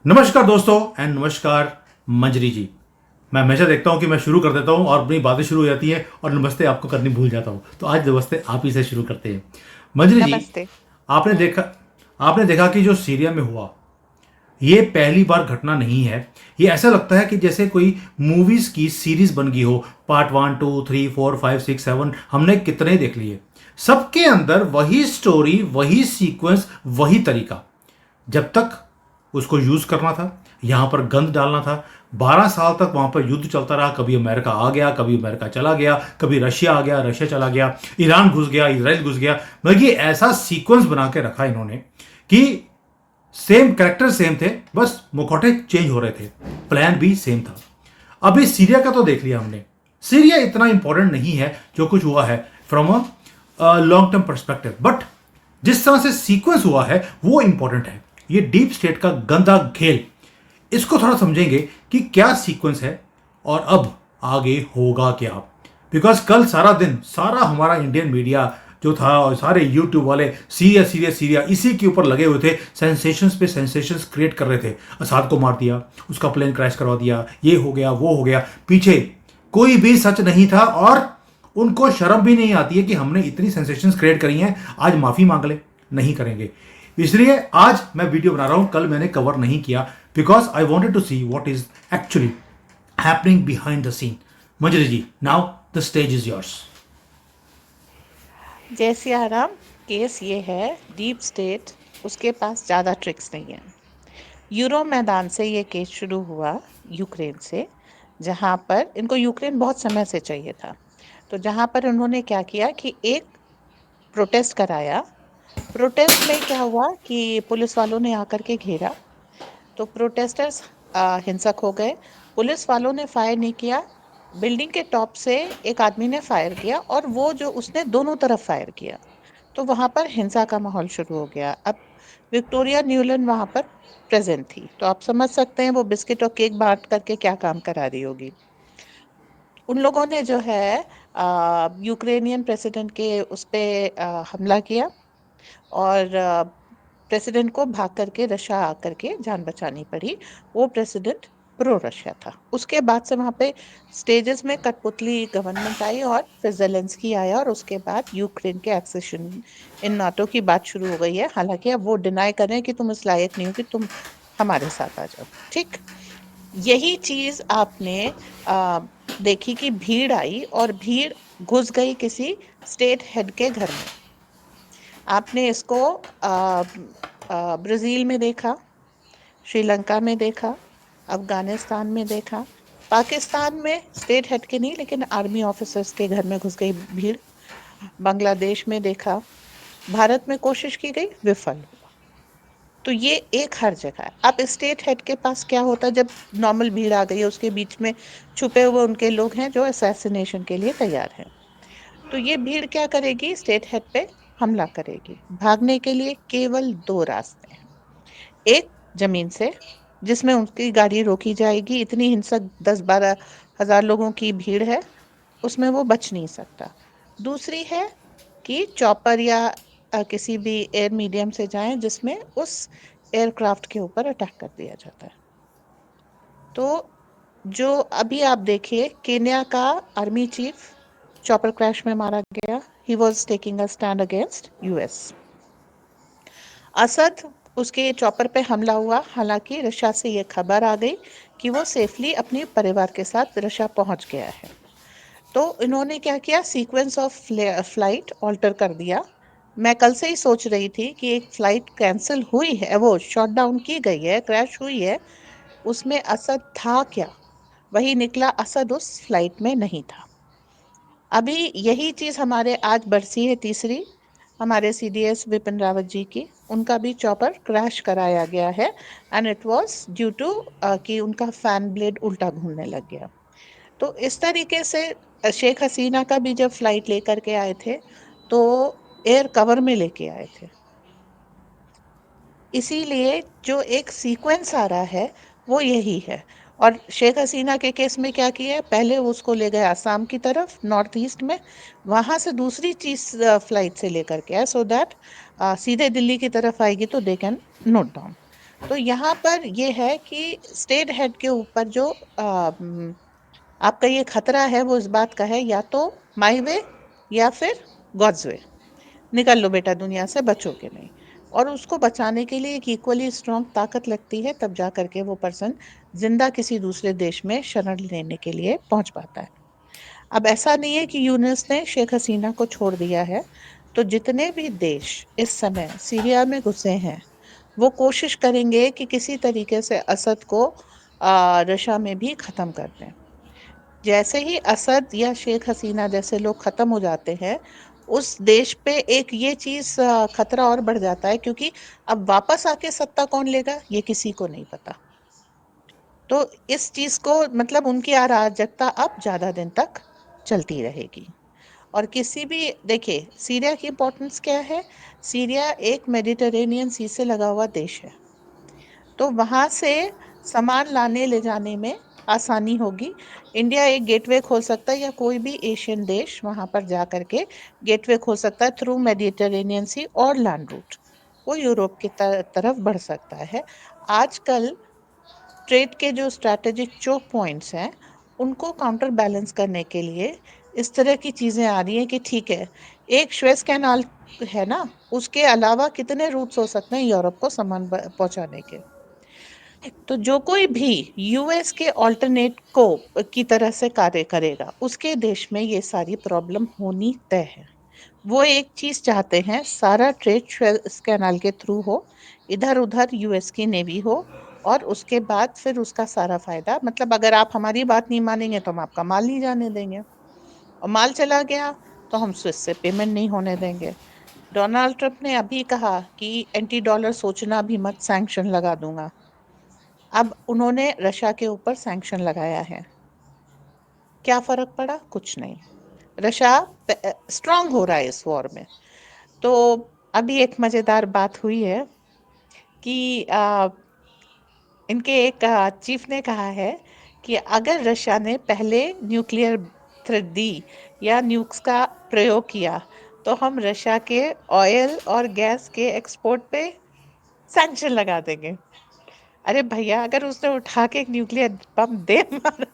नमस्कार दोस्तों एंड नमस्कार मंजरी जी। मैं हमेशा देखता हूँ कि मैं शुरू कर देता हूँ और अपनी बातें शुरू हो जाती हैं और नमस्ते आपको करनी भूल जाता हूँ, तो आज नमस्ते आप ही से शुरू करते हैं। मंजरी जी, नमस्ते। आपने हुँ। देखा आपने देखा कि जो सीरिया में हुआ ये पहली बार घटना नहीं है। ये ऐसा लगता है कि जैसे कोई मूवीज की सीरीज बन गई हो। पार्ट 1 2 3 4 5 6 7 हमने कितने देख लिए। सबके अंदर वही स्टोरी, वही सीक्वेंस, वही तरीका। जब तक उसको यूज करना था, यहां पर गंद डालना था। 12 साल तक वहां पर युद्ध चलता रहा। कभी अमेरिका आ गया, कभी अमेरिका चला गया, कभी रशिया आ गया, रशिया चला गया, ईरान घुस गया, इसराइल घुस गया। मतलब ये ऐसा सीक्वेंस बना के रखा इन्होंने कि सेम कैरेक्टर सेम थे, बस मुखौटे चेंज हो रहे थे। प्लान भी सेम था। अभी सीरिया का तो देख लिया हमने। सीरिया इतना इंपॉर्टेंट नहीं है जो कुछ हुआ है from a long term perspective, but जिस तरह से सीक्वेंस हुआ है वो इंपॉर्टेंट है। ये डीप स्टेट का गंदा खेल, इसको थोड़ा समझेंगे कि क्या सीक्वेंस है और अब आगे होगा क्या। बिकॉज कल सारा दिन सारा हमारा इंडियन मीडिया जो था और सारे यूट्यूब वाले सीरिया सीरिया सीरिया इसी के ऊपर लगे हुए थे। सेंसेशंस पे सेंसेशंस क्रिएट कर रहे थे। असाद को मार दिया, उसका प्लेन क्रैश करवा दिया, ये हो गया वो हो गया। पीछे कोई भी सच नहीं था और उनको शर्म भी नहीं आती है कि हमने इतनी सेंसेशंस क्रिएट करी हैं, आज माफी मांग ले। नहीं करेंगे। इसलिए आज मैं वीडियो बना रहा हूं, कल मैंने कवर नहीं किया because I wanted to see what is actually happening behind the scene. Manjari ji, now the stage is yours. जय सिया राम। केस ये है, डीप स्टेट उसके पास ज़्यादा ट्रिक्स नहीं है। यूरोप मैदान से ये केस शुरू हुआ, यूक्रेन से, जहाँ पर इनको यूक्रेन बहुत समय से चाहिए था। तो जहाँ पर उन्होंने क्या किया कि एक प्रोटेस्ट कराया। प्रोटेस्ट में क्या हुआ कि पुलिस वालों ने आकर के घेरा, तो प्रोटेस्टर्स हिंसक हो गए। पुलिस वालों ने फायर नहीं किया, बिल्डिंग के टॉप से एक आदमी ने फायर किया और वो जो उसने दोनों तरफ फायर किया, तो वहां पर हिंसा का माहौल शुरू हो गया। अब विक्टोरिया न्यूलैंड वहां पर प्रेजेंट थी, तो आप समझ सकते हैं वो बिस्किट और केक बांट करके क्या काम करा रही होगी। उन लोगों ने जो है यूक्रेनियन प्रेसिडेंट के उस पे हमला किया और प्रेसिडेंट को भाग करके रशिया आकर के जान बचानी पड़ी। वो प्रेसिडेंट प्रो रशिया था। उसके बाद से वहां पे स्टेजेस में कठपुतली गवर्नमेंट आई और फिर जेलेंस्की आया और उसके बाद यूक्रेन के एक्सेशन इन नाटो की बात शुरू हो गई है। हालांकि अब वो डिनाई कर रहे हैं कि तुम इस लायक नहीं हो कि तुम हमारे साथ आ जाओ। ठीक, यही चीज आपने आ, देखी कि भीड़ आई और भीड़ घुस गई किसी स्टेट हेड के घर में। आपने इसको ब्राजील में देखा, श्रीलंका में देखा, अफगानिस्तान में देखा, पाकिस्तान में स्टेट हेड के नहीं लेकिन आर्मी ऑफिसर्स के घर में घुस गई भीड़, बांग्लादेश में देखा, भारत में कोशिश की गई, विफल हुआ। तो ये एक हर जगह है। अब स्टेट हेड के पास क्या होता है जब नॉर्मल भीड़ आ गई है, उसके बीच में छुपे हुए उनके लोग हैं जो असैसिनेशन के लिए तैयार हैं। तो ये भीड़ क्या करेगी, स्टेट हेड पे हमला करेगी। भागने के लिए केवल दो रास्ते हैं। एक, जमीन से, जिसमें उनकी गाड़ी रोकी जाएगी। इतनी हिंसक 10-12 हजार लोगों की भीड़ है, उसमें वो बच नहीं सकता। दूसरी है कि चॉपर या किसी भी एयर मीडियम से जाएं जिसमें उस एयरक्राफ्ट के ऊपर अटैक कर दिया जाता है। तो जो अभी आप देखिए, केन्या का आर्मी चीफ चॉपर क्रैश में मारा गया। He was taking a stand against US. Asad, उसके चॉपर पे हमला हुआ। हालांकि रशिया से ये खबर आ गई कि वो सेफली अपने परिवार के साथ रशिया पहुंच गया है। तो इन्होंने क्या किया, सीक्वेंस ऑफ फ्लाइट ऑल्टर कर दिया। मैं कल से ही सोच रही थी कि एक फ्लाइट कैंसिल हुई है, वो शॉट डाउन की गई है, क्रैश हुई है, उसमें असद था क्या? वही निकला, असद उस फ्लाइट में नहीं था। अभी यही चीज हमारे आज बरसी है तीसरी, हमारे सीडीएस विपिन रावत जी की। उनका भी चॉपर क्रैश कराया गया है and it was due to कि उनका फैन ब्लेड उल्टा घूमने लग गया। तो इस तरीके से शेख हसीना का भी जब फ्लाइट लेकर के आए थे तो एयर कवर में लेके आए थे। इसीलिए जो एक सीक्वेंस आ रहा है वो यही है। और शेख हसीना के केस में क्या किया है, पहले उसको ले गए आसाम की तरफ, नॉर्थ ईस्ट में, वहां से दूसरी चीज फ्लाइट से लेकर के आए सो दैट सीधे दिल्ली की तरफ आएगी तो दे कैन नोट डाउन। तो यहाँ पर ये है कि स्टेट हेड के ऊपर जो आपका ये खतरा है वो इस बात का है, या तो माई वे या फिर गॉड्स वे, निकल लो बेटा दुनिया से, बचोगे नहीं। और उसको बचाने के लिए एक इक्वली स्ट्रांग ताकत लगती है, तब जा करके वो पर्सन जिंदा किसी दूसरे देश में शरण लेने के लिए पहुंच पाता है। अब ऐसा नहीं है कि यूनुस ने शेख हसीना को छोड़ दिया है। तो जितने भी देश इस समय सीरिया में घुसे हैं वो कोशिश करेंगे कि किसी तरीके से असद को रशा में भी खत्म कर दें। जैसे ही असद या शेख हसीना जैसे लोग खत्म हो जाते हैं, उस देश पे एक ये चीज खतरा और बढ़ जाता है, क्योंकि अब वापस आके सत्ता कौन लेगा ये किसी को नहीं पता। तो इस चीज को मतलब उनकी अराजकता अब ज्यादा दिन तक चलती रहेगी। और किसी भी देखिए सीरिया की इंपॉर्टेंस क्या है। सीरिया एक मेडिटेरेनियन सी से लगा हुआ देश है, तो वहां से सामान लाने ले जाने में आसानी होगी। इंडिया एक गेटवे खोल सकता है, या कोई भी एशियन देश वहां पर जा करके गेटवे खोल सकता है थ्रू मेडिटेरेनियन सी और लैंड रूट, वो यूरोप की तरफ बढ़ सकता है। आजकल ट्रेड के जो स्ट्रैटेजिक चोक पॉइंट्स हैं उनको काउंटर बैलेंस करने के लिए इस तरह की चीजें आ रही हैं कि ठीक है, एक स्वेज कैनाल है ना, उसके अलावा कितने रूट्स हो सकते हैं यूरोप को सामान पहुंचाने के। तो जो कोई भी यूएस के ऑल्टरनेट को की तरह से कार्य करेगा उसके देश में ये सारी प्रॉब्लम होनी तय है। वो एक चीज चाहते हैं, सारा ट्रेड सुएज कैनाल के थ्रू हो, इधर उधर यूएस की नेवी हो, और उसके बाद फिर उसका सारा फायदा, मतलब अगर आप हमारी बात नहीं मानेंगे तो हम आपका माल नहीं जाने देंगे, और माल चला गया तो हम स्विस से पेमेंट नहीं होने देंगे। डोनाल्ड ट्रंप ने अभी कहा कि एंटी डॉलर सोचना भी मत, सैंक्शन लगा दूंगा। अब उन्होंने रशिया के ऊपर सैंक्शन लगाया है, क्या फर्क पड़ा? कुछ नहीं। रशिया स्ट्रांग हो रहा है इस वॉर में। तो अभी एक मजेदार बात हुई है कि इनके एक चीफ ने कहा है कि अगर रशिया ने पहले न्यूक्लियर थ्रेट दी या न्यूक्स का प्रयोग किया तो हम रशिया के ऑयल और गैस के एक्सपोर्ट पे सैंक्शन लगा देंगे। अरे भैया, अगर उसने उठा के एक न्यूक्लियर बम दे मारा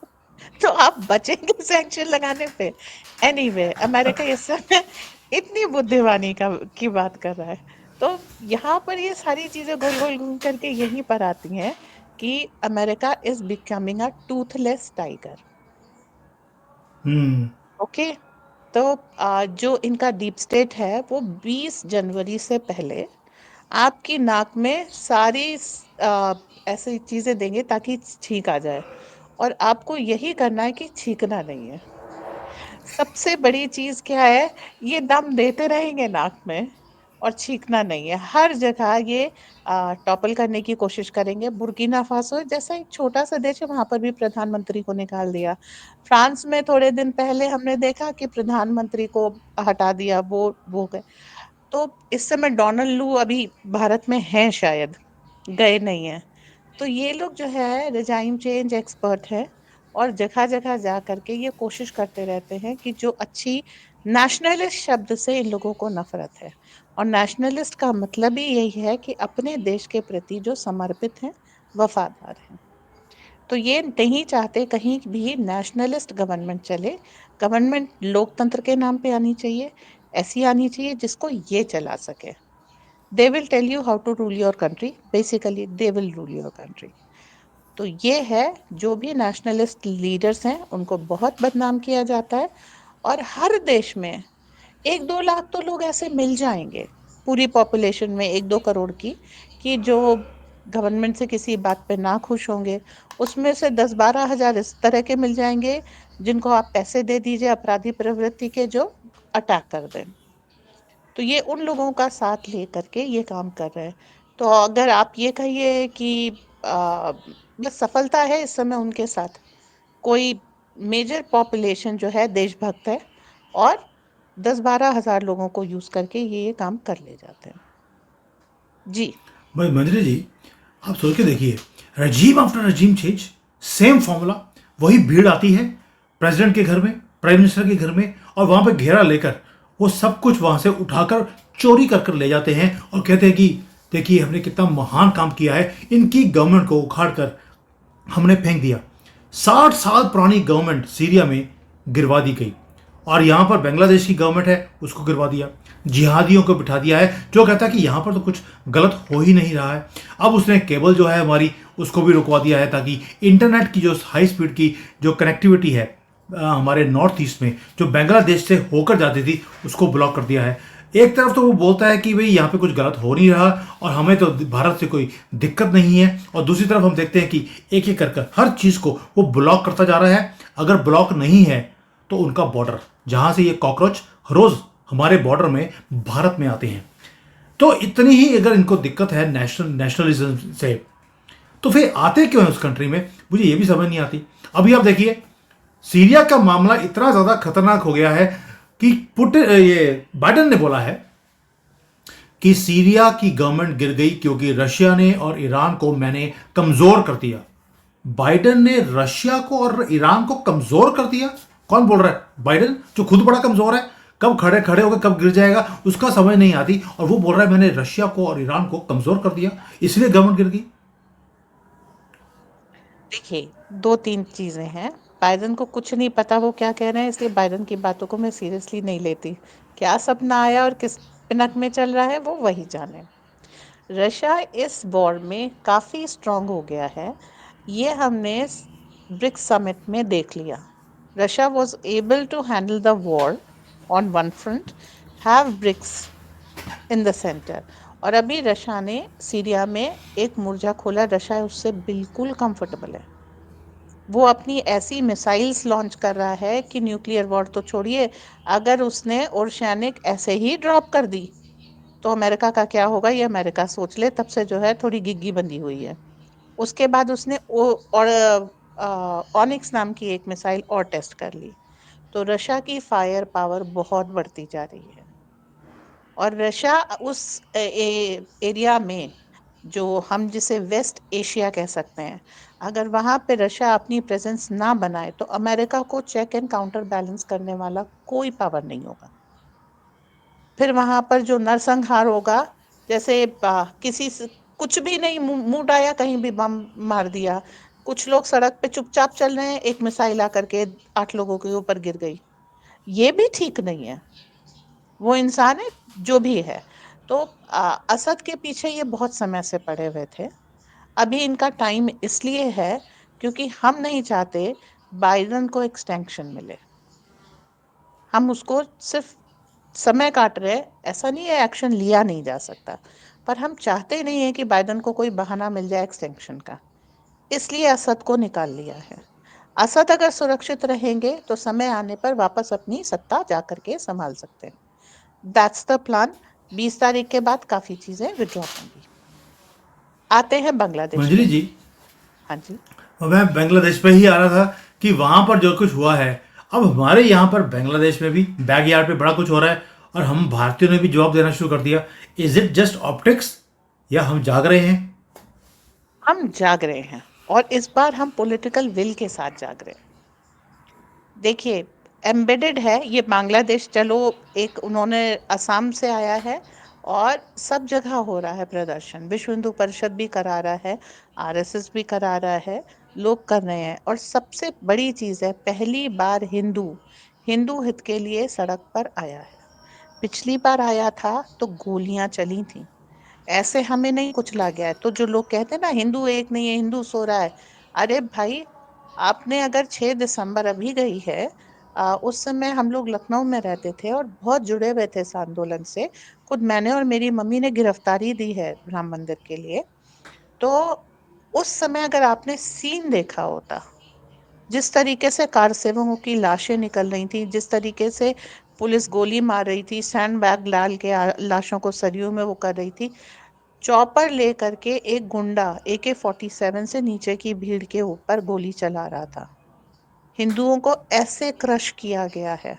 तो आप बचेंगे सैंक्शन लगाने पे? एनीवे, अमेरिका इस समय इतनी बुद्धिमानी का की बात कर रहा है। तो यहाँ पर ये सारी चीजें गोल गोल घूम करके यहीं पर आती हैं कि America is becoming a Toothless tiger. Hmm. Okay. तो जो इनका डीप स्टेट है वो 20 जनवरी से पहले आपकी नाक में सारी ऐसी चीजें देंगे ताकि छींक आ जाए, और आपको यही करना है कि छींकना नहीं है। सबसे बड़ी चीज क्या है, ये दम देते रहेंगे नाक में और छींकना नहीं है। हर जगह ये टॉपल करने की कोशिश करेंगे। बुर्किना फासो जैसा एक छोटा सा देश है, वहां पर भी प्रधानमंत्री को निकाल दिया। फ्रांस में थोड़े दिन पहले हमने देखा कि प्रधानमंत्री को हटा दिया, वो गए। तो इस समय डोनाल्ड लू अभी भारत में हैं शायद, गए नहीं है। तो ये लोग जो है रिजाइम चेंज एक्सपर्ट है, और जगह जगह जा करके ये कोशिश करते रहते हैं कि जो अच्छी, नेशनलिस्ट शब्द से इन लोगों को नफरत है। और नेशनलिस्ट का मतलब ही यही है कि अपने देश के प्रति जो समर्पित हैं, वफादार हैं। तो ये नहीं चाहते कहीं भी नेशनलिस्ट गवर्नमेंट चले। गवर्नमेंट लोकतंत्र के नाम पे आनी चाहिए, ऐसी आनी चाहिए जिसको ये चला सके। They will tell you how to rule your country, basically they will rule your country. तो ये है, जो भी नेशनलिस्ट लीडर्स हैं उनको बहुत बदनाम किया जाता है। और हर देश में 1-2 लाख तो लोग ऐसे मिल जाएंगे, पूरी पॉपुलेशन में 1-2 करोड़ की, कि जो गवर्नमेंट से किसी बात पे ना खुश होंगे। उसमें से 10-12 हजार इस तरह के मिल जाएंगे जिनको आप पैसे दे दीजिए अपराधी प्रवृत्ति के, जो अटैक कर दें। तो ये उन लोगों का साथ ले करके ये काम कर रहे हैं। तो अगर आप ये कहिए कि बस सफलता है इस समय उनके साथ, कोई मेजर पॉपुलेशन जो है देशभक्त है, और 10-12 हजार लोगों को यूज करके ये काम कर ले जाते हैं। जी। भाई मंजरी जी, आप सोच के देखिए, regime after regime change, same formula, वही भीड़ आती है प्रेसिडेंट के घर में, प्राइम मिनिस्टर के घर में, और वहां पे घेरा लेकर वो सब कुछ वहां से उठाकर चोरी कर कर ले जाते हैं और कहते हैं कि देखिए हमने कितना महान काम किया है, इनकी गवर्नमेंट को उखाड़ कर हमने फेंक दिया। 60 साल पुरानी गवर्नमेंट सीरिया में गिरवा दी गई, और यहां पर बांग्लादेश की गवर्नमेंट है उसको गिरवा दिया। जिहादियों को बिठा दिया है जो कहता है कि यहां पर तो कुछ गलत हो ही नहीं रहा है। अब उसने केबल जो है हमारी उसको भी रुकवा दिया है, ताकि इंटरनेट की जो हाई स्पीड की जो कनेक्टिविटी है हमारे नॉर्थ ईस्ट में जो बांग्लादेश से होकर जाती थी उसको ब्लॉक कर दिया है। एक तरफ तो वो बोलता है कि भाई यहाँ पे कुछ गलत हो नहीं रहा और हमें तो भारत से कोई दिक्कत नहीं है, और दूसरी तरफ हम देखते हैं कि एक एक कर हर चीज़ को वो ब्लॉक करता जा रहा है। अगर ब्लॉक नहीं है तो उनका बॉर्डर जहाँ से ये कॉकरोच रोज हमारे बॉर्डर में भारत में आते हैं। तो इतनी ही अगर इनको दिक्कत है नेशनलिज्म से, तो फिर आते क्यों है उस कंट्री में, मुझे ये भी समझ नहीं आती। अभी आप देखिए सीरिया का मामला इतना ज्यादा खतरनाक हो गया है कि ये बाइडेन ने बोला है कि सीरिया की गवर्नमेंट गिर गई क्योंकि रशिया ने और ईरान को मैंने कमजोर कर दिया। बाइडेन ने रशिया को और ईरान को कमजोर कर दिया? कौन बोल रहा है? बाइडेन, जो खुद बड़ा कमजोर है, कब खड़े खड़े होकर कब गिर जाएगा उसका समझ नहीं आती, और वो बोल रहा है मैंने रशिया को और ईरान को कमजोर कर दिया इसलिए गवर्नमेंट गिर गई। देखिए, 2-3 चीज़ें हैं। बाइडेन को कुछ नहीं पता वो क्या कह रहे हैं, इसलिए बाइडेन की बातों को मैं सीरियसली नहीं लेती। क्या सपना आया और किस पिनक में चल रहा है वो वही जाने। रशिया इस वॉर में काफ़ी स्ट्रांग हो गया है। ये हमने ब्रिक्स समिट में देख लिया। Russia was able to handle the war on one front, have BRICS in the centre. और अभी रशिया ने सीरिया में एक मोर्चा खोला, रशिया उससे बिल्कुल कंफर्टेबल है। वो अपनी ऐसी मिसाइल्स लॉन्च कर रहा है कि न्यूक्लियर वॉर तो छोड़िए, अगर उसने ओशैनिक ऐसे ही ड्रॉप कर दी तो अमेरिका का क्या होगा ये अमेरिका सोच ले। तब से जो है थोड़ी गिग्गी बंधी हुई है। उसके बाद उसने ऑनिक्स नाम की एक मिसाइल और टेस्ट कर ली। तो रशिया की फायर पावर बहुत बढ़ती जा रही है। और रशिया उस एरिया में, जो हम जिसे वेस्ट एशिया कह सकते हैं, अगर वहां पे रशिया अपनी प्रेजेंस ना बनाए तो अमेरिका को चेक एंड काउंटर बैलेंस करने वाला कोई पावर नहीं होगा। फिर वहां पर जो नरसंहार होगा, जैसे किसी से कुछ भी नहीं, मूड आया कहीं भी बम मार दिया। कुछ लोग सड़क पे चुपचाप चल रहे हैं, एक मिसाइल आकर के 8 लोगों के ऊपर गिर गई। ये भी ठीक नहीं है। वो इंसान है जो भी है। तो असद के पीछे ये बहुत समय से पड़े हुए थे। अभी इनका टाइम इसलिए है क्योंकि हम नहीं चाहते बाइडेन को एक्सटेंशन मिले। हम उसको सिर्फ समय काट रहे हैं, ऐसा नहीं है एक्शन लिया नहीं जा सकता, पर हम चाहते नहीं है कि बाइडेन को कोई बहाना मिल जाए एक्सटेंशन का। इसलिए असद को निकाल लिया है। असद अगर सुरक्षित रहेंगे तो समय आने पर वापस अपनी सत्ता जाकर के संभाल सकते हैं। That's the plan. 20 तारीख के बाद काफी चीजें विड्रॉ होंगी। आते हैं बांग्लादेश मंजरी पे। जी, हाँ जी। मैं बांग्लादेश पे ही आ रहा था कि वहां पर जो कुछ हुआ है, अब हमारे यहाँ पर बांग्लादेश में भी बैकयार्ड पे बड़ा कुछ हो रहा है, और हम भारतीयों ने भी जवाब देना शुरू कर दिया। इज इट जस्ट ऑप्टिक्स, या हम जाग रहे हैं? हम जाग रहे हैं, और इस बार हम पॉलिटिकल विल के साथ जाग रहे हैं। देखिए, एम्बेडेड है ये बांग्लादेश। चलो, एक उन्होंने असम से आया है, और सब जगह हो रहा है प्रदर्शन। विश्व हिंदू परिषद भी करा रहा है, आरएसएस भी करा रहा है, लोग कर रहे हैं। और सबसे बड़ी चीज है, पहली बार हिंदू हिंदू हित के लिए सड़क पर आया है। पिछली बार आया था तो गोलियां चली थी। ऐसे हमें नहीं कुचला गया है। तो जो लोग कहते हैं ना हिंदू एक नहीं है, हिंदू सो रहा है, अरे भाई, आपने अगर 6 दिसंबर अभी गई है, उस समय हम लोग लखनऊ में रहते थे और बहुत जुड़े हुए थे इस आंदोलन से। खुद मैंने और मेरी मम्मी ने गिरफ्तारी दी है राम मंदिर के लिए। तो उस समय अगर आपने सीन देखा होता, जिस तरीके से कार सेवकों की लाशें निकल रही थी, जिस तरीके से पुलिस गोली मार रही थी, सैंड बैग डाल के लाशों को सरयू में वो कर रही थी। चॉपर लेकर के एक गुंडा AK-47 से नीचे की भीड़ के ऊपर गोली चला रहा था। हिंदुओं को ऐसे क्रश किया गया है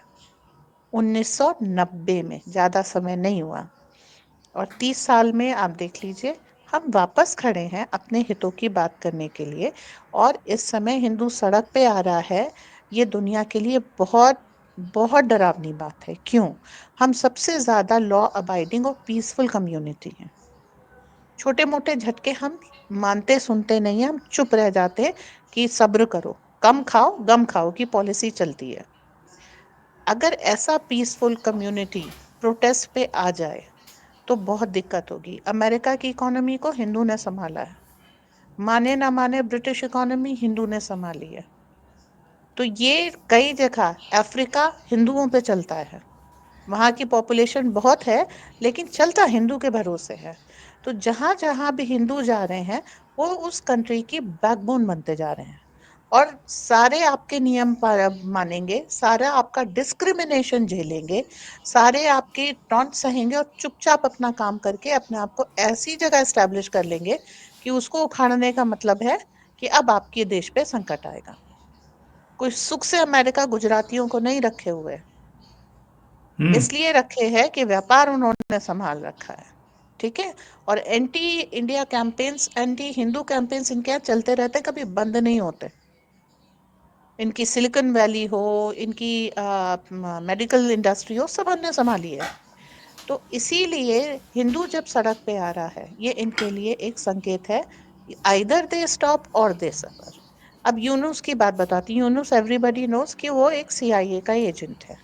1990 में, ज्यादा समय नहीं हुआ। और 30 साल में आप देख लीजिए, हम वापस खड़े हैं अपने हितों की बात करने के लिए। और इस समय हिंदू सड़क पे आ रहा है, ये दुनिया के लिए बहुत बहुत डरावनी बात है। क्यों? हम सबसे ज्यादा लॉ अबाइडिंग और पीसफुल कम्युनिटी हैं। छोटे मोटे झटके हम मानते सुनते नहीं है, हम चुप रह जाते हैं कि सब्र करो, कम खाओ गम खाओ की पॉलिसी चलती है। अगर ऐसा पीसफुल कम्युनिटी प्रोटेस्ट पे आ जाए तो बहुत दिक्कत होगी। अमेरिका की इकोनॉमी को हिंदू ने संभाला है, माने ना माने ब्रिटिश इकोनॉमी हिंदू ने संभाली है। तो ये कई जगह अफ्रीका हिंदुओं पे चलता है, वहां की पॉपुलेशन बहुत है लेकिन चलता हिंदू के भरोसे है। तो जहां जहां भी हिंदू जा रहे हैं वो उस कंट्री की बैकबोन बनते जा रहे हैं, और सारे आपके नियम मानेंगे, सारा आपका डिस्क्रिमिनेशन झेलेंगे, सारे आपके टॉन्ट सहेंगे और चुपचाप अपना काम करके अपने आप को ऐसी जगह एस्टेब्लिश कर लेंगे कि उसको उखाड़ने का मतलब है कि अब आपके देश पे संकट आएगा। कोई सुख से अमेरिका गुजरातियों को नहीं रखे हुए, हम्म। इसलिए रखे हैं कि व्यापार उन्होंने संभाल रखा है। ठीक है। और anti India campaigns, anti Hindu campaigns इनके यहाँ चलते रहते, कभी बंद नहीं होते। इनकी सिलिकॉन वैली हो, इनकी मेडिकल इंडस्ट्री हो, सब हमने संभाली है। तो इसीलिए हिंदू जब सड़क पे आ रहा है ये इनके लिए एक संकेत है, आइदर दे स्टॉप और दे सफर। अब यूनुस की बात बताती हूँ। यूनुस एवरीबॉडी नोज कि वो एक सीआईए का एजेंट है।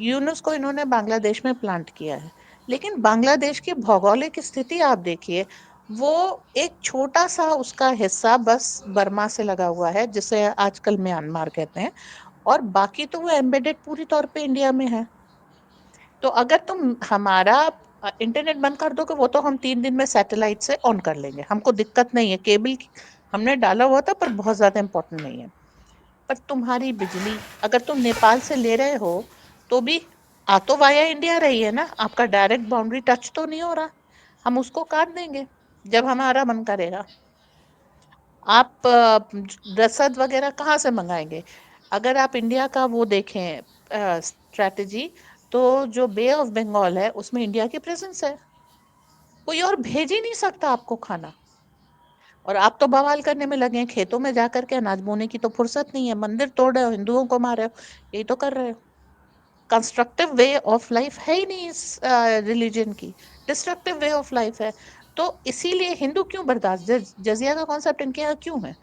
यूनुस को इन्होंने बांग्लादेश में प्लांट किया है, लेकिन बांग्लादेश की भौगोलिक स्थिति आप देखिए, वो एक छोटा सा उसका हिस्सा बस बर्मा से लगा हुआ है जिसे आजकल म्यांमार कहते हैं, और बाकी तो वो एम्बेडेड पूरी तौर पे इंडिया में है। तो अगर तुम हमारा इंटरनेट बंद कर दो, वो तो हम 3 दिन में सैटेलाइट से ऑन कर लेंगे, हमको दिक्कत नहीं है। केबल हमने डाला हुआ था पर बहुत ज्यादा इंपॉर्टेंट नहीं है। पर तुम्हारी बिजली अगर तुम नेपाल से ले रहे हो तो भी आ तो वाया इंडिया रही है ना, आपका डायरेक्ट बाउंड्री टच तो नहीं हो रहा। हम उसको काट देंगे जब हमारा मन करेगा। आप रसद वगैरह कहाँ से मंगाएंगे? अगर आप इंडिया का वो देखें स्ट्रेटजी, तो जो बे ऑफ बंगाल है उसमें इंडिया की प्रेजेंस है, कोई और भेज ही नहीं सकता आपको खाना। और आप तो बवाल करने में लगे हैं, खेतों में जाकर के अनाज बोने की तो फुर्सत नहीं है, मंदिर तोड़ रहे हो, हिंदुओं को मार रहे हो, यही तो कर रहे हो। कंस्ट्रक्टिव वे ऑफ लाइफ है ही नहीं इस रिलीजन की, डिस्ट्रक्टिव वे ऑफ लाइफ है। तो इसीलिए हिंदू क्यों बर्दाश्त, जजिया का कॉन्सेप्ट इनके यहाँ क्यों है?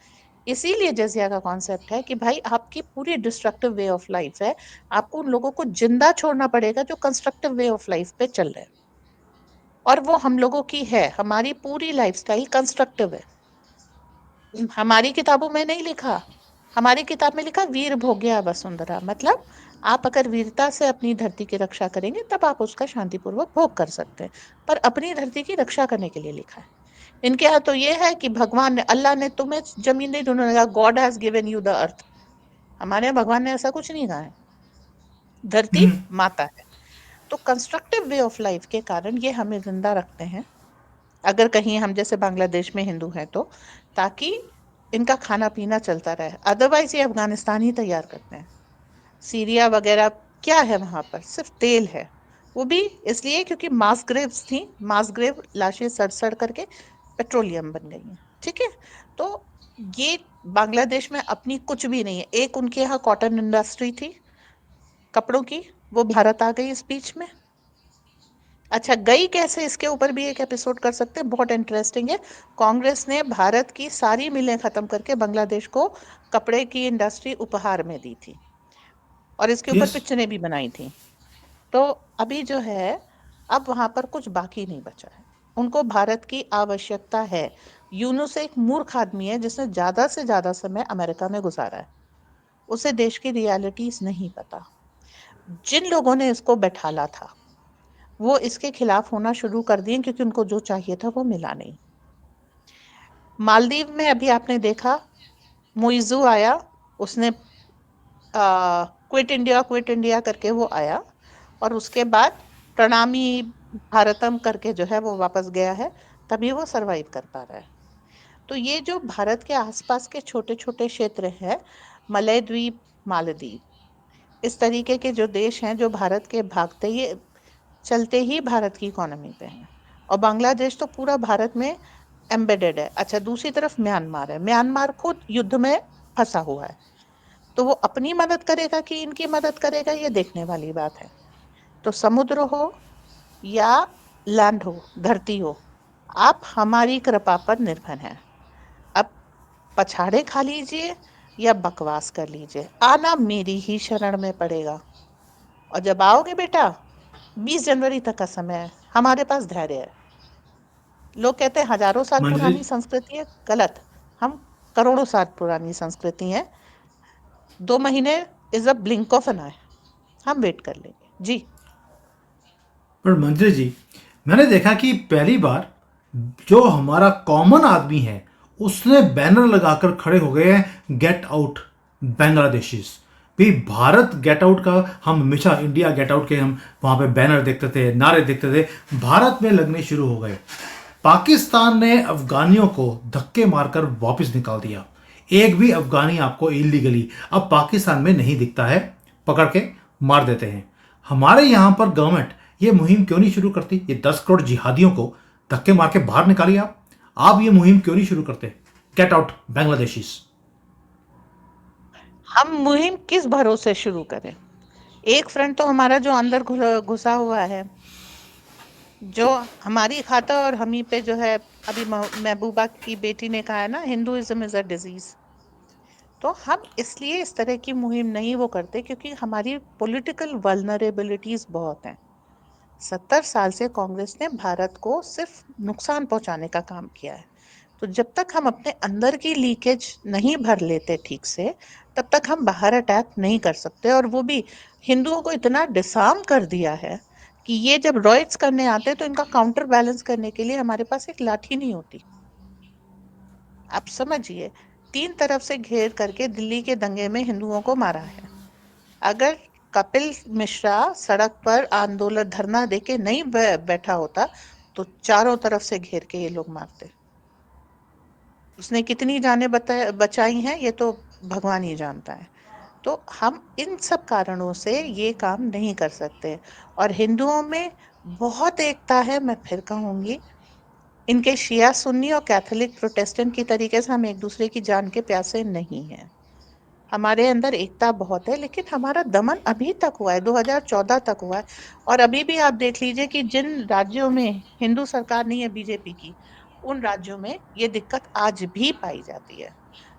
इसीलिए जजिया का कॉन्सेप्ट है कि भाई आपकी पूरी डिस्ट्रक्टिव वे ऑफ लाइफ है, आपको उन लोगों को जिंदा छोड़ना पड़ेगा जो कंस्ट्रक्टिव वे ऑफ लाइफ पे चल रहे हैं। और वो हम लोगों की है, हमारी पूरी लाइफस्टाइल कंस्ट्रक्टिव है। हमारी किताबों में नहीं लिखा, हमारी किताब में लिखा वीर भोग्या वसुंधरा, मतलब आप अगर वीरता से अपनी धरती की रक्षा करेंगे तब आप उसका शांतिपूर्वक भोग कर सकते हैं, पर अपनी धरती की रक्षा करने के लिए लिखा है। इनके यहाँ तो ये है कि भगवान ने, अल्लाह ने तुम्हें जमीन दी, उन्होंने कहा God has given you the earth. हमारे यहाँ भगवान ने ऐसा कुछ नहीं कहा है, धरती हम्म। माता है। तो कंस्ट्रक्टिव वे ऑफ लाइफ के कारण ये हमें जिंदा रखते हैं, अगर कहीं हम जैसे बांग्लादेश में हिंदू हैं तो, ताकि इनका खाना पीना चलता रहे। अदरवाइज ये अफगानिस्तान ही तैयार करते हैं। सीरिया वगैरह क्या है, वहां पर सिर्फ तेल है, वो भी इसलिए क्योंकि मास ग्रेव्स थी, मास ग्रेव लाशें सड़ सड़ करके पेट्रोलियम बन गई हैं। ठीक है। तो ये बांग्लादेश में अपनी कुछ भी नहीं है। एक उनके यहाँ कॉटन इंडस्ट्री थी कपड़ों की, वो भारत आ गई इस बीच में। अच्छा गई कैसे, इसके ऊपर भी एक एपिसोड कर सकते हैं, बहुत इंटरेस्टिंग है। कांग्रेस ने भारत की सारी मिलें खत्म करके बांग्लादेश को कपड़े की इंडस्ट्री उपहार में दी थी, और इसके ऊपर यस। पिक्चरें भी बनाई थी। तो अभी जो है, अब वहां पर कुछ बाकी नहीं बचा है, उनको भारत की आवश्यकता है। यूनुस एक मूर्ख आदमी है जिसने ज्यादा से ज्यादा समय अमेरिका में गुजारा है, उसे देश की रियलिटीज नहीं पता। जिन लोगों ने इसको बैठाला था वो इसके खिलाफ होना शुरू कर दिए क्योंकि उनको जो चाहिए था वो मिला नहीं। मालदीव में अभी आपने देखा, मुइजू आया, उसने क्विट इंडिया करके वो आया, और उसके बाद प्रणामी भारतम करके जो है वो वापस गया है, तभी वो सरवाइव कर पा रहा है। तो ये जो भारत के आसपास के छोटे छोटे क्षेत्र हैं, मलय द्वीप, मालदीव, इस तरीके के जो देश हैं जो भारत के भागते ही चलते ही भारत की इकोनॉमी पे हैं, और बांग्लादेश तो पूरा भारत में एम्बेडेड है। अच्छा दूसरी तरफ म्यांमार है, म्यांमार खुद युद्ध में फंसा हुआ है, तो वो अपनी मदद करेगा कि इनकी मदद करेगा, ये देखने वाली बात है। तो समुद्र हो या लैंड हो, धरती हो, आप हमारी कृपा पर निर्भर हैं। अब पछाड़े खा लीजिए या बकवास कर लीजिए, आना मेरी ही शरण में पड़ेगा। और जब आओगे बेटा, 20 जनवरी तक का समय है, हमारे पास धैर्य है। लोग कहते हैं हजारों साल मंजरी पुरानी संस्कृति है, गलत। हम करोड़ों साल पुरानी संस्कृति है। 2 महीने is a blink of an eye, हम वेट कर लेंगे जी। पर मंजरी जी, मैंने देखा कि पहली बार जो हमारा कॉमन आदमी है उसने बैनर लगाकर खड़े हो गए हैं, गेट आउट बांग्लादेशीज। भी भारत गेट आउट का, हम हमेशा इंडिया गेट आउट के हम वहां पे बैनर देखते थे, नारे देखते थे, भारत में लगने शुरू हो गए। पाकिस्तान ने अफगानियों को धक्के मारकर वापस निकाल दिया। एक भी अफगानी आपको इलीगली अब पाकिस्तान में नहीं दिखता है, पकड़ के मार देते हैं। हमारे यहां पर गवर्नमेंट ये मुहिम क्यों नहीं शुरू करती? ये 10 करोड़ जिहादियों को धक्के मार के बाहर निकालिए। आप ये मुहिम क्यों नहीं शुरू करते? Get out Bangladeshis. हम मुहिम किस भरोसे शुरू करें? एक फ्रंट तो हमारा जो अंदर घुसा हुआ है, जो हमारी खाता और हम ही पे जो है। अभी महबूबा की बेटी ने कहा है ना, हिंदुइज्म इज अ डिजीज। तो हम इसलिए इस तरह की मुहिम नहीं वो करते, क्योंकि हमारी पॉलिटिकल वल्नरेबिलिटीज बहुत हैं। 70 साल से कांग्रेस ने भारत को सिर्फ नुकसान पहुंचाने का काम किया है। तो जब तक हम अपने अंदर की लीकेज नहीं भर लेते ठीक से, तब तक हम बाहर अटैक नहीं कर सकते। और वो भी हिंदुओं को इतना डिसार्म कर दिया है कि ये जब रॉयट्स करने आते हैं तो इनका काउंटर बैलेंस करने के लिए हमारे पास एक लाठी नहीं होती। आप समझिए, 3 तरफ से घेर करके दिल्ली के दंगे में हिंदुओं को मारा है। अगर कपिल मिश्रा सड़क पर आंदोलन धरना देके नहीं बैठा होता, तो चारों तरफ से घेर के ये लोग मारते। उसने कितनी जानें बचाई हैं ये तो भगवान ही जानता है। तो हम इन सब कारणों से ये काम नहीं कर सकते। और हिंदुओं में बहुत एकता है, मैं फिर कहूंगी। इनके शिया सुन्नी और कैथोलिक प्रोटेस्टेंट की तरीके से हम एक दूसरे की जान के प्यासे नहीं हैं। हमारे अंदर एकता बहुत है, लेकिन हमारा दमन अभी तक हुआ है, 2014 तक हुआ है। और अभी भी आप देख लीजिए कि जिन राज्यों में हिंदू सरकार नहीं है बीजेपी की, उन राज्यों में ये दिक्कत आज भी पाई जाती है।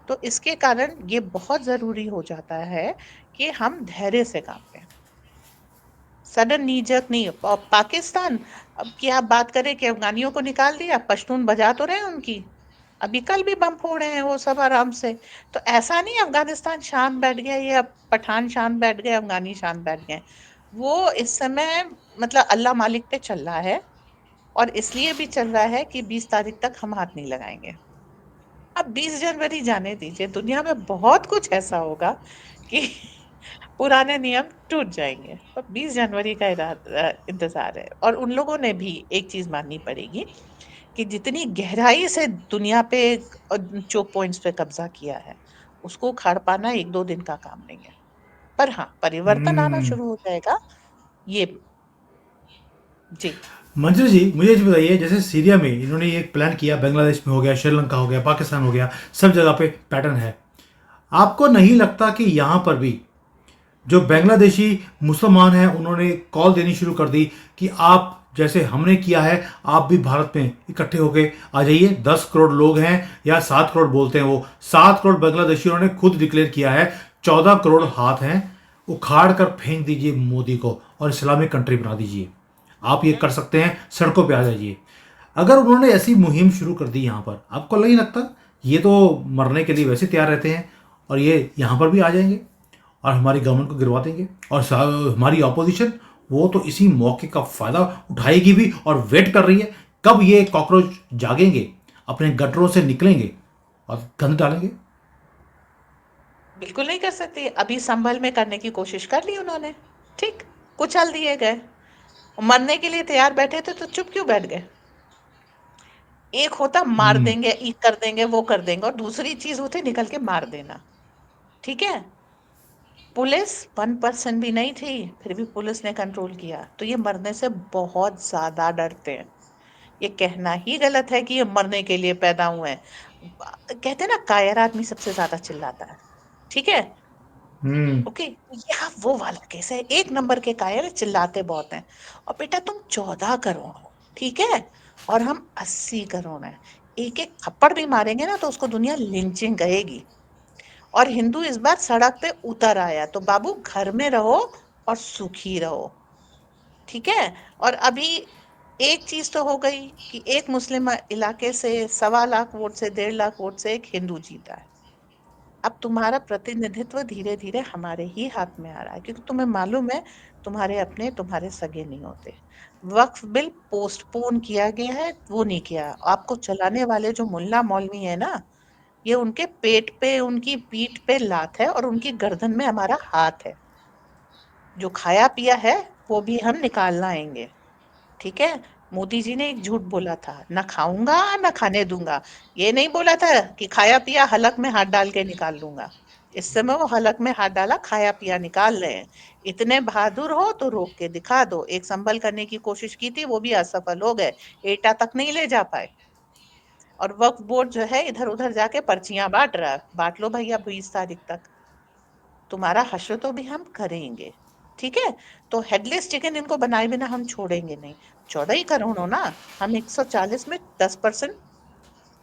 तो इसके कारण ये बहुत जरूरी हो जाता है कि हम धैर्य से काम लें, सडन नीजक नहीं। और पाकिस्तान, अब की आप बात करें कि अफगानियों को निकाल दिया, पश्तून बजा तो रहे उनकी, अभी कल भी बम फोड़े हैं वो सब आराम से। तो ऐसा नहीं अफगानिस्तान शांत बैठ गया या पठान शांत बैठ गए, अफगानी शांत बैठ गए। वो इस समय मतलब अल्लाह मालिक पे चल रहा है। और इसलिए भी चल रहा है कि 20 तारीख तक हम हाथ नहीं लगाएंगे। अब 20 जनवरी जाने दीजिए, दुनिया में बहुत कुछ ऐसा होगा कि पुराने नियम टूट जाएंगे। पर 20 जनवरी का इंतजार है। और उन लोगों ने भी एक चीज माननी पड़ेगी कि जितनी गहराई से दुनिया पे चोक पॉइंट्स पे कब्जा किया है, उसको उखाड़ पाना 1-2 दिन का काम नहीं है। पर हाँ, परिवर्तन आना हम्म। शुरू हो जाएगा ये। जी। मंजरी जी, मुझे ये बताइए, जैसे सीरिया में इन्होंने ये प्लान किया, बांग्लादेश में हो गया, श्रीलंका हो गया, पाकिस्तान हो गया, सब जगह पे पैटर्न है। आपको नहीं लगता कि यहाँ पर भी जो बांग्लादेशी मुसलमान हैं उन्होंने कॉल देनी शुरू कर दी कि आप जैसे हमने किया है आप भी भारत में इकट्ठे होके आ जाइए? 10 करोड़ लोग हैं, या 7 करोड़ बोलते हैं, वो 7 करोड़ बांग्लादेशियों ने खुद डिक्लेयर किया है। 14 करोड़ हाथ हैं, उखाड़ कर फेंक दीजिए मोदी को और इस्लामिक कंट्री बना दीजिए। आप ये कर सकते हैं, सड़कों पे आ जाइए। अगर उन्होंने ऐसी मुहिम शुरू कर दी यहाँ पर, आपको नहीं लगता ये तो मरने के लिए वैसे तैयार रहते हैं और ये यहाँ पर भी आ जाएंगे और हमारी गवर्नमेंट को गिरवा देंगे? और हमारी ऑपोजिशन वो तो इसी मौके का फायदा उठाएगी भी और वेट कर रही है कब ये कॉकरोच जागेंगे, अपने गटरों से निकलेंगे और गंद डालेंगे। बिल्कुल नहीं कर सकती। अभी संभल में करने की कोशिश कर ली उन्होंने, ठीक, कुचल दिए गए। मरने के लिए तैयार बैठे थे तो चुप क्यों बैठ गए? एक होता मार हम्म। देंगे, ई कर देंगे, वो कर देंगे, और दूसरी चीज होती निकल के मार देना। ठीक है, पुलिस 1% भी नहीं थी, फिर भी पुलिस ने कंट्रोल किया। तो ये मरने से बहुत ज्यादा डरते हैं। ये कहना ही गलत है कि ये मरने के लिए पैदा हुए हैं। कहते हैं ना, कायर आदमी सबसे ज्यादा चिल्लाता है। ठीक है, हम्म। ओके, यह वो वाला केस है। 1 नंबर के कायर, चिल्लाते बहुत हैं। और बेटा तुम 14 करोड़ हो, ठीक है, और हम 80 करोड़ हैं। एक एक थप्पड़ भी मारेंगे ना तो उसको दुनिया लिंचिंग कहेगी। और हिंदू इस बार सड़क पे उतर आया, तो बाबू घर में रहो और सुखी रहो, ठीक है। और अभी एक चीज तो हो गई कि एक मुस्लिम इलाके से 1.25 लाख वोट से 1.5 लाख वोट से एक हिंदू जीता है। अब तुम्हारा प्रतिनिधित्व धीरे धीरे हमारे ही हाथ में आ रहा है, क्योंकि तुम्हें मालूम है तुम्हारे अपने तुम्हारे सगे नहीं होते। वक्फ बिल पोस्टपोन किया गया है, वो नहीं किया। आपको चलाने वाले जो मुल्ला मौलवी है ना, ये उनके पेट पे उनकी पीठ पे लात है और उनकी गर्दन में हमारा हाथ है। जो खाया पिया है वो भी हम निकालना आएंगे, ठीक है। मोदी जी ने एक झूठ बोला था, ना खाऊंगा ना खाने दूंगा। ये नहीं बोला था कि खाया पिया हलक में हाथ डाल के निकाल लूंगा। इस समय वो हलक में हाथ डाला, खाया पिया निकाल रहे हैं। इतने बहादुर हो तो रोक के दिखा दो। एक संभल करने की कोशिश की थी, वो भी असफल हो गए, एटा तक नहीं ले जा पाए। और वक्फ बोर्ड जो है इधर उधर जाके पर्चियां बांट रहा है। बांट लो भैया 20 तारीख तक, तुम्हारा हश्र तो भी हम करेंगे, ठीक है। तो हेडलेस चिकन इनको बनाए बिना हम छोड़ेंगे नहीं। 14 ही करोड़ हो ना, हम 140 में 10%,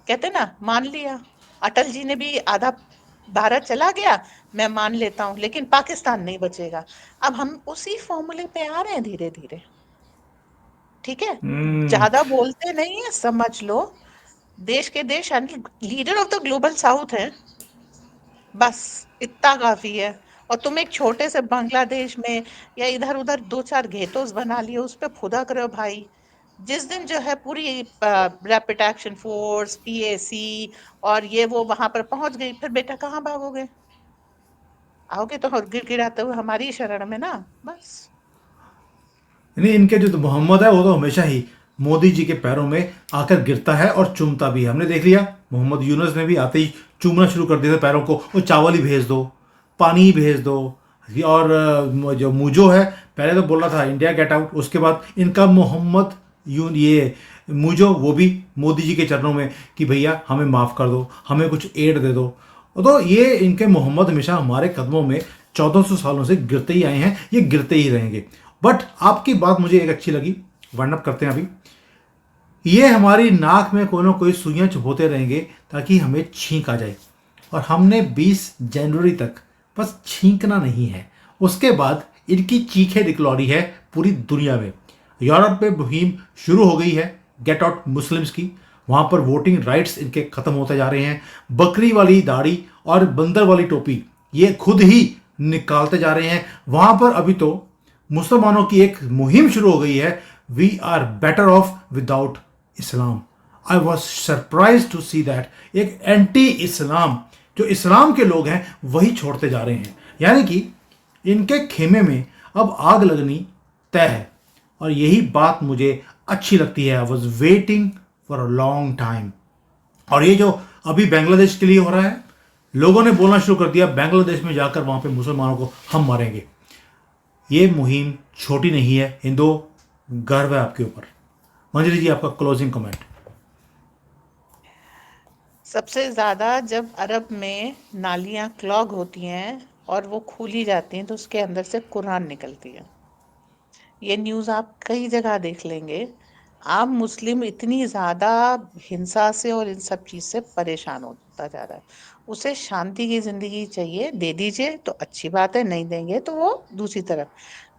कहते ना, मान लिया। अटल जी ने भी आधा भारत चला गया, मैं मान लेता हूँ, लेकिन पाकिस्तान नहीं बचेगा। अब हम उसी फॉर्मूले पे आ रहे हैं धीरे धीरे, ठीक है। हम्म। ज्यादा बोलते नहीं है, समझ लो। देश के देश leader of the global south है, बस इतना काफी है। और तुम एक छोटे से बांग्लादेश में या इधर उधर 2 4 घेतोस बना लिए, उस पे खुदा करो भाई। जिस दिन जो है पूरी रैपिड एक्शन फोर्स, पीएसी और ये वो वहां पर पहुंच गई, फिर बेटा कहाँ भागोगे? आओगे तो गिड़गिड़ाते हुए हमारी शरण में ना, बस। नहीं, इनके जो तो मोहम्मद है वो तो हमेशा ही मोदी जी के पैरों में आकर गिरता है और चूमता भी है। हमने देख लिया, मोहम्मद यूनुस ने भी आते ही चूमना शुरू कर दिया था पैरों को। वो चावल ही भेज दो, पानी ही भेज दो। और जो मुजो है, पहले तो बोल रहा था इंडिया गेट आउट, उसके बाद इनका मोहम्मद ये मुजो वो भी मोदी जी के चरणों में कि भैया हमें माफ़ कर दो, हमें कुछ एड दे दो। तो ये इनके मोहम्मद हमेशा हमारे कदमों में 1400 सालों से गिरते ही आए हैं, ये गिरते ही रहेंगे। बट आपकी बात मुझे एक अच्छी लगी, वाइंड अप करते हैं अभी। ये हमारी नाक में कोई ना कोई सुइयां चुभोते रहेंगे ताकि हमें छींक आ जाए। और हमने 20 जनवरी तक बस छींकना नहीं है, उसके बाद इनकी चीखें निकलौनी है पूरी दुनिया में। यूरोप में मुहिम शुरू हो गई है गेट आउट मुस्लिम्स की। वहां पर वोटिंग राइट्स इनके खत्म होते जा रहे हैं। बकरी वाली दाढ़ी और बंदर वाली टोपी ये खुद ही निकालते जा रहे हैं। वहां पर अभी तो मुसलमानों की एक मुहिम शुरू हो गई है, we are better off without Islam. I was surprise to see that एक एंटी इस्लाम, जो इस्लाम के लोग हैं वही छोड़ते जा रहे हैं। यानी कि इनके खेमे में अब आग लगनी तय है। और यही बात मुझे अच्छी लगती है। I was waiting for a long time. और ये जो अभी बांग्लादेश के लिए हो रहा है, लोगों ने बोलना शुरू कर दिया बांग्लादेश में जाकर वहां पे मुसलमानों को हम मारेंगे। ये मुहिम छोटी नहीं है। हिंदू, गर्व है आपके ऊपर। मंजरी जी, आपका क्लोजिंग कमेंट। सबसे ज्यादा जब अरब में नालियां क्लॉग होती हैं और वो खोली जाती हैं तो उसके अंदर से कुरान निकलती है। ये न्यूज़ आप कई जगह देख लेंगे। आम मुस्लिम इतनी ज्यादा हिंसा से और इन सब चीज से परेशान होता जा रहा है। उसे शांति की जिंदगी चाहिए, दे दीजिए तो अच्छी बात है, नहीं देंगे तो वो दूसरी तरफ।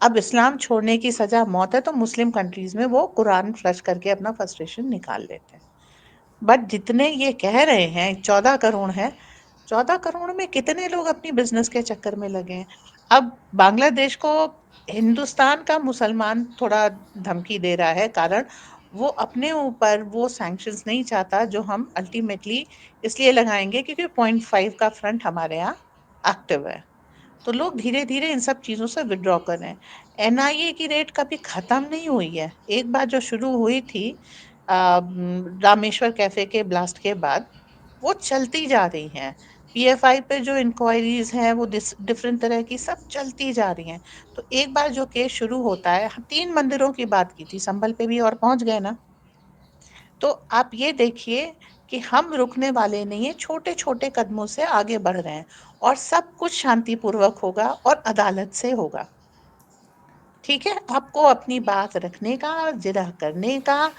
अब इस्लाम छोड़ने की सजा मौत है, तो मुस्लिम कंट्रीज में वो कुरान फ्लश करके अपना फ्रस्ट्रेशन निकाल लेते हैं। बट जितने ये कह रहे हैं 14 करोड़ है, 14 करोड़ में कितने लोग अपनी बिजनेस के चक्कर में लगे हैं? अब बांग्लादेश को हिंदुस्तान का मुसलमान थोड़ा धमकी दे रहा है, कारण वो अपने ऊपर वो सैंक्शंस नहीं चाहता जो हम अल्टीमेटली इसलिए लगाएंगे क्योंकि 0.5 का फ्रंट हमारे यहाँ एक्टिव है। तो लोग धीरे धीरे इन सब चीजों से विड्रॉ कर रहे हैं। एनआईए की रेट कभी खत्म नहीं हुई है। एक बार जो शुरू हुई थी रामेश्वर कैफे के ब्लास्ट के बाद, वो चलती जा रही हैं। पीएफआई पे जो इंक्वायरीज हैं वो डिफरेंट तरह की सब चलती जा रही हैं। तो एक बार जो केस शुरू होता है, 3 मंदिरों की बात की थी, संभल पे भी और पहुंच गए ना। तो आप ये देखिए कि हम रुकने वाले नहीं है, छोटे छोटे कदमों से आगे बढ़ रहे हैं। और सब कुछ शांतिपूर्वक होगा और अदालत से होगा, ठीक है। आपको अपनी बात रखने का, जिरह करने का,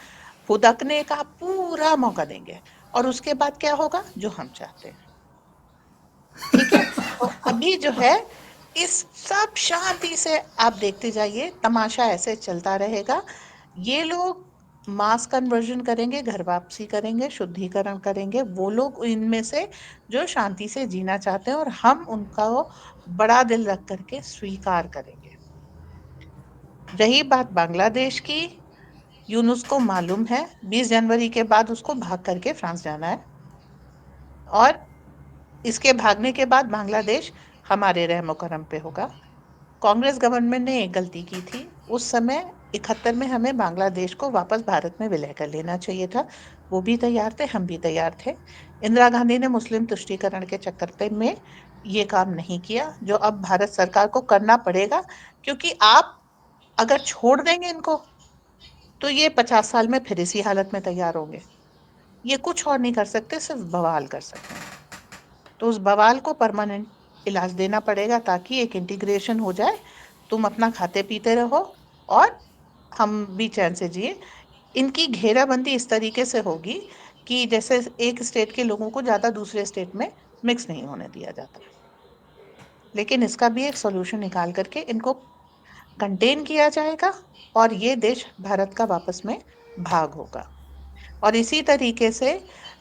फुदकने का पूरा मौका देंगे और उसके बाद क्या होगा, जो हम चाहते हैं। ठीक है, तो अभी जो है इस सब शांति से आप देखते जाइए, तमाशा ऐसे चलता रहेगा। ये लोग मास कन्वर्जन करेंगे, घर वापसी करेंगे, शुद्धिकरण करेंगे, वो लोग इनमें से जो शांति से जीना चाहते हैं, और हम उनका वो बड़ा दिल रख करके स्वीकार करेंगे। रही बात बांग्लादेश की, यूनुस को मालूम है 20 जनवरी के बाद उसको भाग करके फ्रांस जाना है, और इसके भागने के बाद बांग्लादेश हमारे रहमो करम पे होगा। कांग्रेस गवर्नमेंट ने एक गलती की थी उस समय, 71 में हमें बांग्लादेश को वापस भारत में विलय कर लेना चाहिए था। वो भी तैयार थे, हम भी तैयार थे। इंदिरा गांधी ने मुस्लिम तुष्टीकरण के चक्कर में ये काम नहीं किया, जो अब भारत सरकार को करना पड़ेगा, क्योंकि आप अगर छोड़ देंगे इनको तो ये 50 साल में फिर इसी हालत में तैयार होंगे। ये कुछ और नहीं कर सकते, सिर्फ बवाल कर सकते हैं। तो उस बवाल को परमानेंट इलाज देना पड़ेगा, ताकि एक इंटीग्रेशन हो जाए, तुम अपना खाते पीते रहो और हम भी चैन से जिए। इनकी घेराबंदी इस तरीके से होगी कि जैसे एक स्टेट के लोगों को ज्यादा दूसरे स्टेट में मिक्स नहीं होने दिया जाता। लेकिन इसका भी एक सॉल्यूशन निकाल करके इनको कंटेन किया जाएगा, और ये देश भारत का वापस में भाग होगा। और इसी तरीके से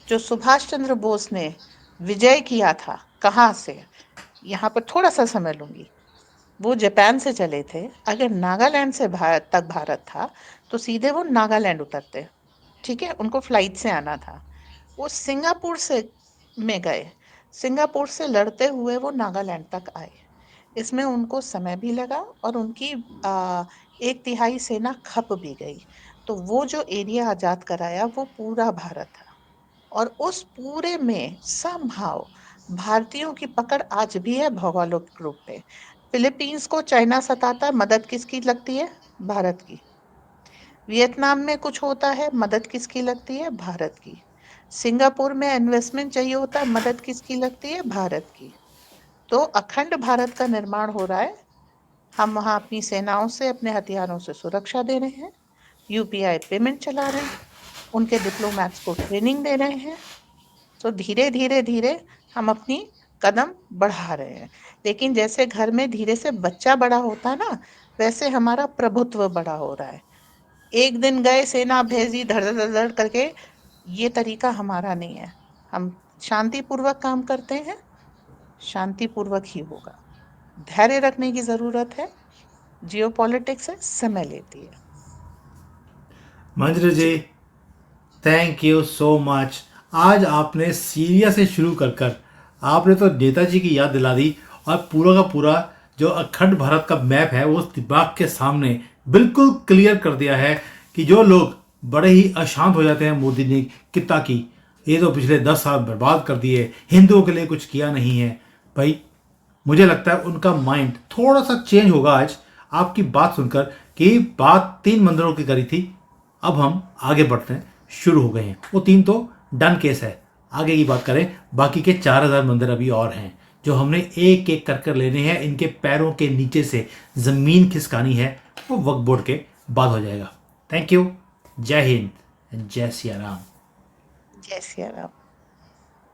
जो सुभाष चंद्र बोस ने विजय किया था, कहाँ से, यहाँ पर थोड़ा सा समय लूंगी, वो जापान से चले थे। अगर नागालैंड से भारत तक भारत था तो सीधे वो नागालैंड उतरते। ठीक है, उनको फ्लाइट से आना था। वो सिंगापुर से में गए, सिंगापुर से लड़ते हुए वो नागालैंड तक आए। इसमें उनको समय भी लगा और उनकी 1/3 सेना खप भी गई। तो वो जो एरिया आजाद कराया वो पूरा भारत था, और उस पूरे में समहाउ भारतीयों की पकड़ आज भी है भौगोलिक रूप में। फिलीपींस को चाइना सताता है, मदद किसकी लगती है, भारत की। वियतनाम में कुछ होता है, मदद किसकी लगती है, भारत की। सिंगापुर में इन्वेस्टमेंट चाहिए होता है, मदद किसकी लगती है, भारत की। तो अखंड भारत का निर्माण हो रहा है। हम वहां अपनी सेनाओं से, अपने हथियारों से सुरक्षा दे रहे हैं, यूपीआई पेमेंट चला रहे हैं, उनके डिप्लोमैट्स को ट्रेनिंग दे रहे हैं। तो धीरे धीरे धीरे हम अपनी कदम बढ़ा रहे हैं। लेकिन जैसे घर में धीरे से बच्चा बड़ा होता है ना, वैसे हमारा प्रभुत्व बड़ा हो रहा है। एक दिन गए, सेना भेजी, धड़ धड़ धड़ धड़ करके, ये तरीका हमारा नहीं है। हम शांतिपूर्वक काम करते हैं, शांतिपूर्वक ही होगा। धैर्य रखने की जरूरत है। जियोपॉलिटिक्स है, समय लेती है। मंजरी जी, थैंक यू सो मच। आज आपने सीरिया से शुरू कर कर आपने तो नेताजी की याद दिला दी, और पूरा का पूरा जो अखंड भारत का मैप है वो दिमाग के सामने बिल्कुल क्लियर कर दिया है कि जो लोग बड़े ही अशांत हो जाते हैं मोदी ने कितना की, ये तो पिछले 10 साल बर्बाद कर दिए, हिंदुओं के लिए कुछ किया नहीं है। भाई, मुझे लगता है उनका माइंड थोड़ा सा चेंज होगा आज आपकी बात सुनकर, कि बात 3 मंदिरों की करी थी, अब हम आगे बढ़ते हैं, शुरू हो गए हैं। वो 3 तो डन केस है, आगे की बात करें, बाकी के 4000 मंदिर अभी और हैं जो हमने एक एक कर कर लेने हैं। इनके पैरों के नीचे से ज़मीन खिसकानी है, वो वक्फ बोर्ड के बाद हो जाएगा। Thank you. जय हिंद, जय सिया राम। जय सिया राम।